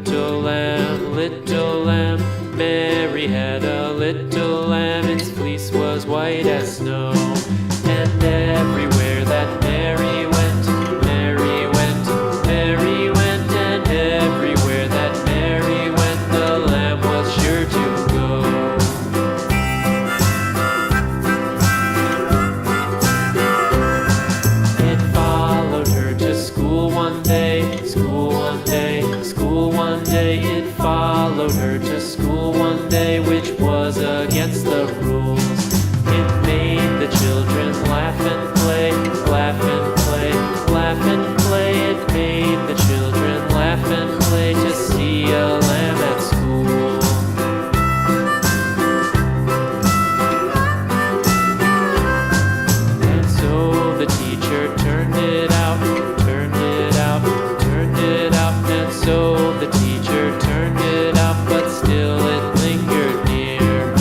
little lamb, little lamb. Mary had a little lamb, its fleece was white as snow. And everywhere that Mary went, Mary went, Mary went. And everywhere that Mary went, the lamb was sure to go. It followed her to school one day, school one day, school one day. It followed her to school one day, which was against the rules. It made the children laugh and play, laugh and play, laugh and play. It made the children laugh and play to see a lamb at school. And so the teacher turned it out, turned it out, turned it out. And so the teacher turned it out, but still it lingered near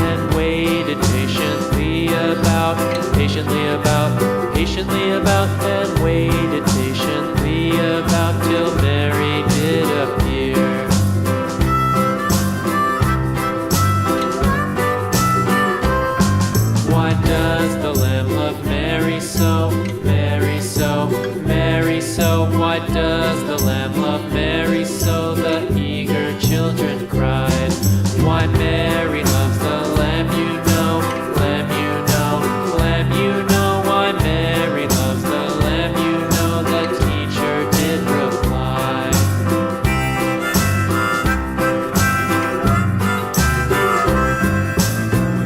and waited patiently about, patiently about, patiently about, and waited patiently about till Mary did appear. Why does the lamb love Mary so, Mary so, Mary so? Why does the lamb love Mary so? The eager children cried. Why Mary loves the lamb, you know, lamb, you know, lamb, you know. Why Mary loves the lamb, you know, the teacher did reply.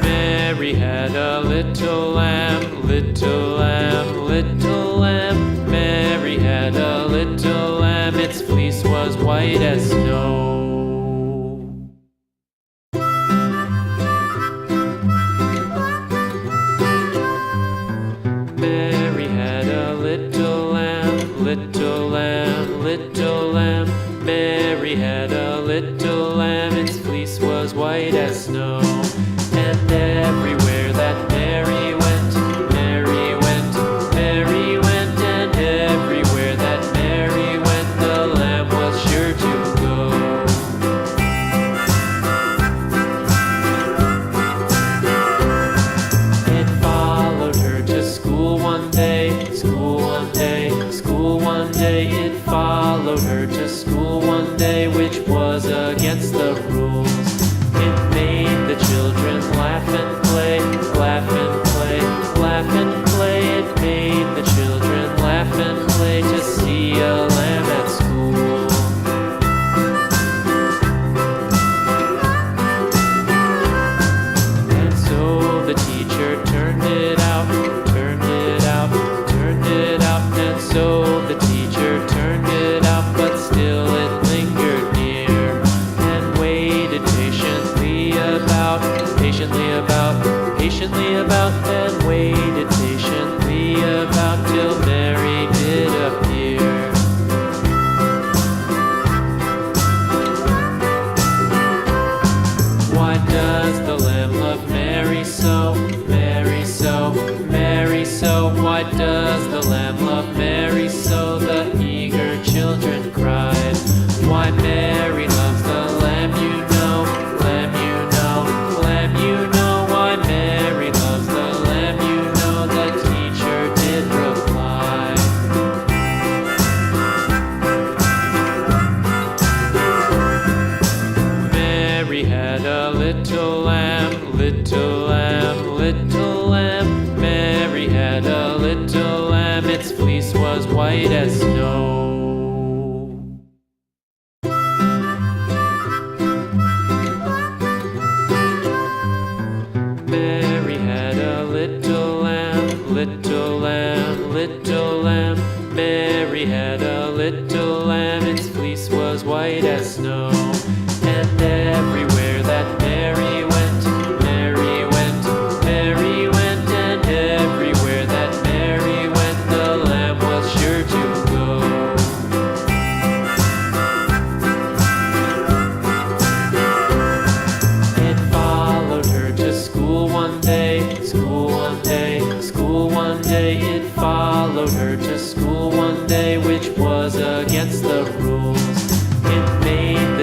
Mary had a little lamb, little lamb, little lamb. Mary had a little lamb, its fleece was white as snow. Mary had a little lamb, little lamb, little lamb. Mary had a little lamb, its fleece was white as snow. And everywhere that Mary went, Mary went, Mary went. And everywhere that Mary went, the lamb was sure to go. It followed her to school one day, school one day, school one day. It followed her to school one day, which was against the rules. It made the children laugh and play, laugh and play, laugh and play. It made the children laugh and play to see a lamb at school. And so the teacher turned it out, turned it out, turned it out. And so the teacher turned it out, but still it lingered near and waited patiently about, patiently about, patiently about, and waited patiently about till Mary did appear. Why does the lamb love Mary so, Mary so, Mary so? Why does the lamb love Mary so? The eager children cried. Why Mary loves the lamb, you know, lamb, you know, lamb, you know. Why Mary loves the lamb, you know, the teacher did reply. Mary had a little lamb, little lamb, little lamb. Mary had a little lamb, its fleece was white as snow. Mary had a little lamb, little lamb, little lamb. Mary had a little lamb, its fleece was white as snow. And everywhere that Mary went, Mary went, Mary went. And everywhere that Mary went, the lamb was sure to go. It followed her to school one day, school one day, school one day. It followed her to school one day, which was against the rules. It made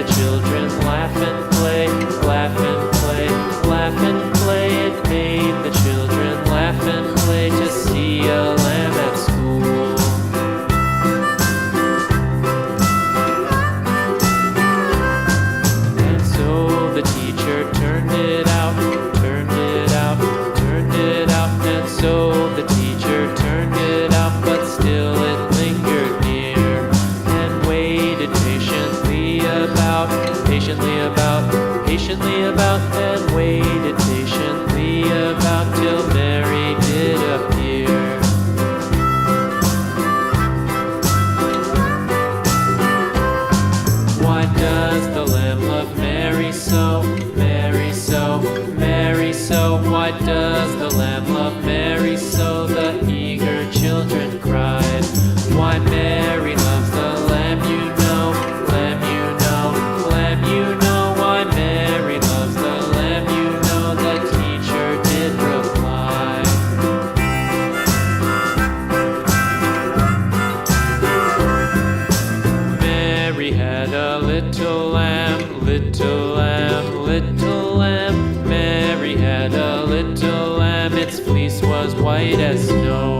patiently about, and waited patiently about till Mary did appear. Why does the Lamb love Mary so, Mary so, Mary so? Why does the Lamb love Mary so? The eager children cried. Why Mary loves the Lamb, you know, Lamb, you know, Lamb, you know. Why Mary loves the Lamb, you know, the teacher did reply. Mary had a little lamb, little lamb, little lamb. Mary had a little lamb, its fleece was white as snow.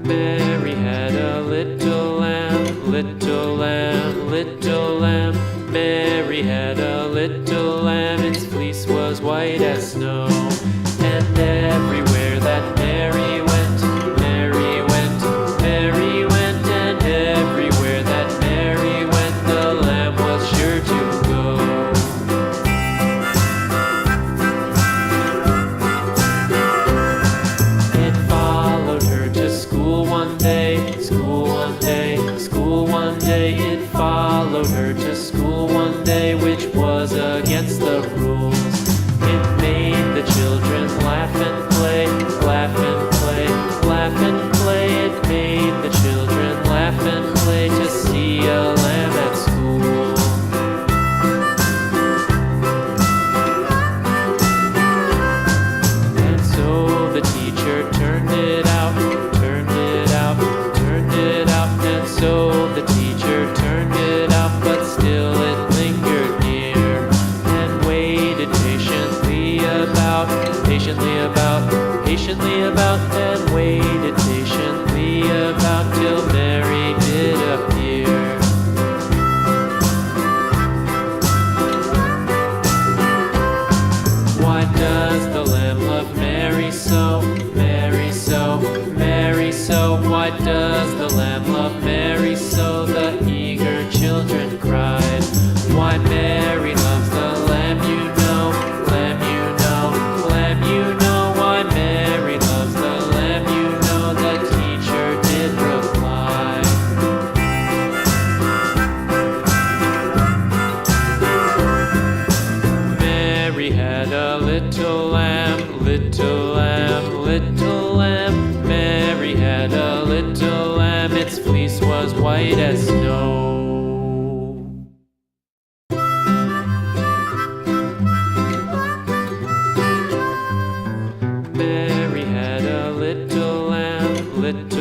Mary had a little lamb, little lamb, little lamb. Mary had a little lamb, its fleece was white as snow. And everywhere that Mary went, Mary went, Mary went, and everywhere that Mary went, the lamb was sure to go. It followed her to school one day, school one day, school one day. It followed her to school one day, which was against the rules. It made the children laugh and play, laugh and play, laugh and play. It made the children laugh and play to see a lamb at school. And so the teacher turned it out, turned it out, turned it out. And so the teacher turned it out, but still it lingered near and waited patiently about, patiently about, and waited patiently about till Mary did appear. Why does the Lamb love Mary so, Mary so, Mary so? Why does the Lamb love Mary so? The eager children cried. Why Mary loves the Lamb, you know, Lamb, you know, Lamb, you know. Why Mary loves the Lamb, you know, the teacher did reply. Mary had a little lamb, little lamb, little lamb. Mary had a little lamb, its fleece was white as snow. Mary had a little lamb, little